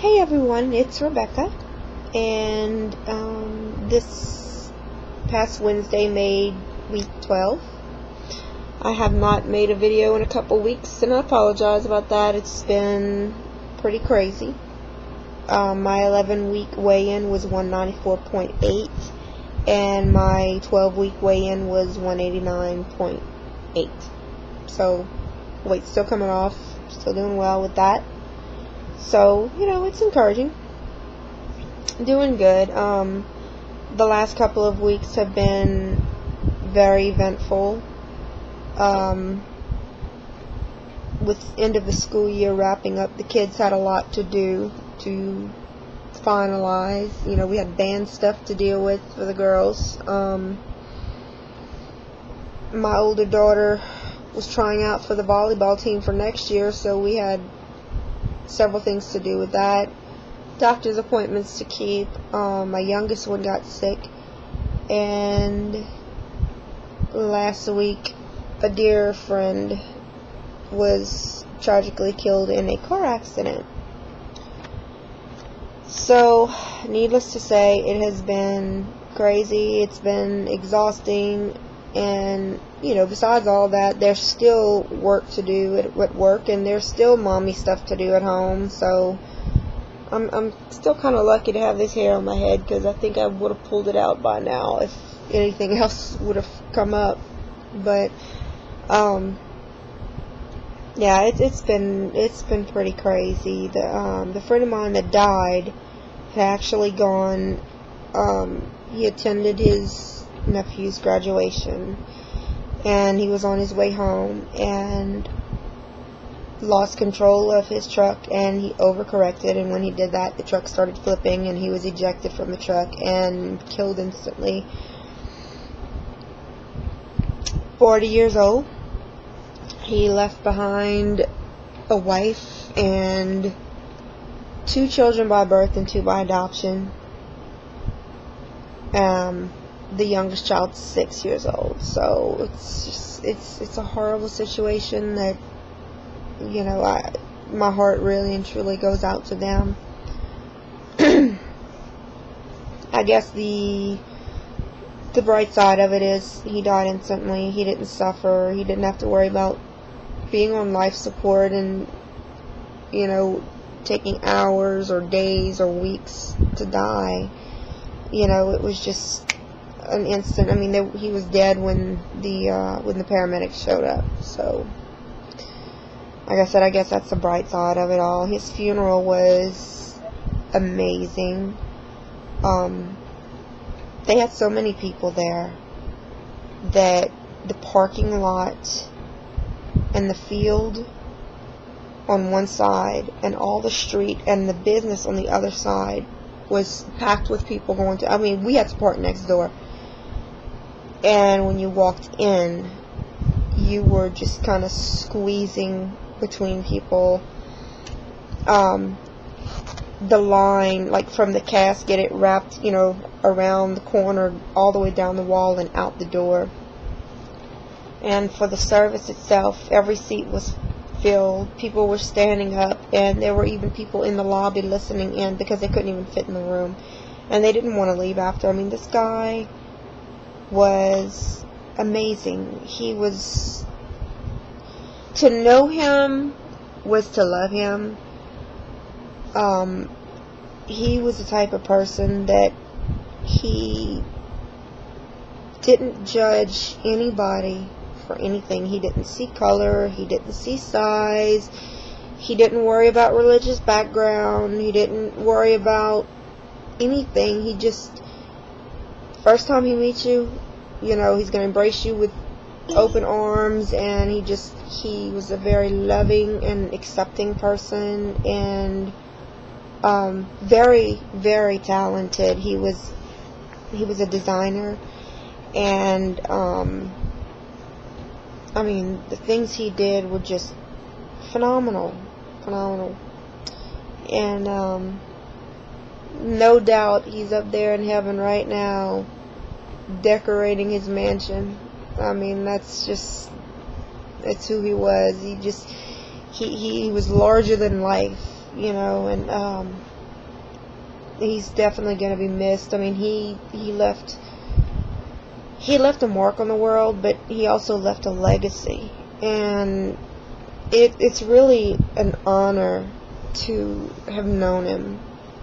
Hey everyone, it's Rebecca, and this past Wednesday made week 12. I have not made a video in a couple weeks, and I apologize about that. It's been pretty crazy. My 11-week weigh-in was 194.8, and my 12-week weigh-in was 189.8. So, weight's still coming off, still doing well with that. So, it's encouraging. Doing good. The last couple of weeks have been very eventful. With end of the school year wrapping up, the kids had a lot to do to finalize. We had band stuff to deal with for the girls. My older daughter was trying out for the volleyball team for next year, so we had several things to do with that. Doctor's appointments to keep. My youngest one got sick, and last week a dear friend was tragically killed in a car accident. So, needless to say, it has been crazy. It's been exhausting. And, besides all that, there's still work to do at work, and there's still mommy stuff to do at home. So, I'm still kind of lucky to have this hair on my head, because I think I would have pulled it out by now if anything else would have come up. But, yeah, it's been pretty crazy. The friend of mine that died had actually gone. He attended his nephew's graduation, and he was on his way home and lost control of his truck, and he overcorrected, and when he did that, the truck started flipping, and he was ejected from the truck and killed instantly. 40 years old. He left behind a wife and 2 children by birth and 2 by adoption. The youngest child's 6 years old. So it's a horrible situation that, my heart really and truly goes out to them. I guess the bright side of it is he died instantly. He didn't suffer. He didn't have to worry about being on life support and, taking hours or days or weeks to die. It was just an instant. I mean, he was dead when the paramedics showed up. So, like I said, I guess that's the bright side of it all. His funeral was amazing. They had so many people there that the parking lot and the field on one side and all the street and the business on the other side was packed with people going to, we had to park next door. And when you walked in, you were just kind of squeezing between people. The line, like from the casket, it wrapped, around the corner, all the way down the wall and out the door. And for the service itself, every seat was filled. People were standing up, and there were even people in the lobby listening in because they couldn't even fit in the room. And they didn't want to leave after. This guy was amazing. To know him was to love him. He was the type of person that he didn't judge anybody for anything. He didn't see color. He didn't see size. He didn't worry about religious background. He didn't worry about anything. He just, first time he meets you, he's going to embrace you with open arms, and he was a very loving and accepting person, and very, very talented. He was a designer, and the things he did were just phenomenal. And no doubt he's up there in heaven right now decorating his mansion. That's who he was. He was larger than life, and he's definitely going to be missed. I mean, he left a mark on the world, but he also left a legacy, and it's really an honor to have known him,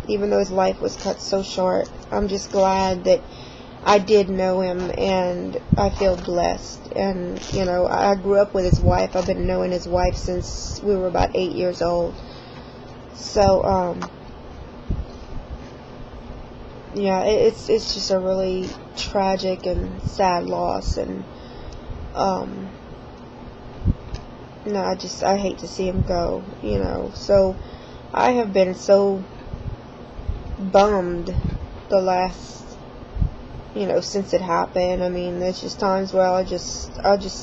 even though his life was cut so short. I'm just glad that I did know him, and I feel blessed. And, you know, I grew up with his wife. I've been knowing his wife since we were about 8 years old. So, yeah, it's just a really tragic and sad loss. And, no, I hate to see him go, you know. So, I have been so bummed the last, you know, since it happened. I mean, there's just times where I'll just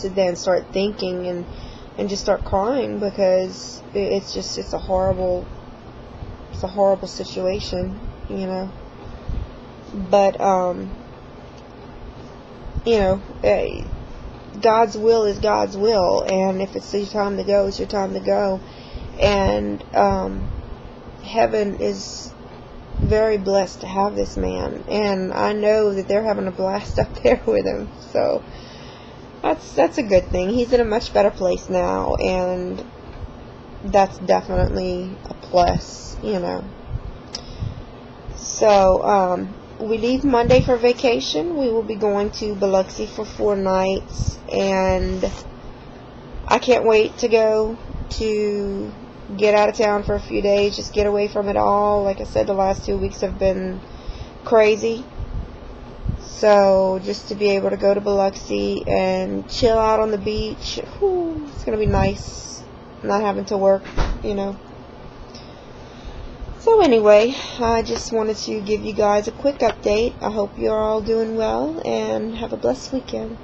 sit there and start thinking and just start crying, because it's a horrible situation, you know. But you know, God's will is God's will, and if it's your time to go, it's your time to go. And heaven is very blessed to have this man, and I know that they're having a blast up there with him. So that's a good thing. He's in a much better place now, and that's definitely a plus, you know. So we leave Monday for vacation. We will be going to Biloxi for 4 nights, and I can't wait to go to get out of town for a few days, just get away from it all. Like I said, the last 2 weeks have been crazy. So just to be able to go to Biloxi and chill out on the beach, whew, it's going to be nice not having to work, you know. So anyway, I just wanted to give you guys a quick update. I hope you're all doing well, and have a blessed weekend.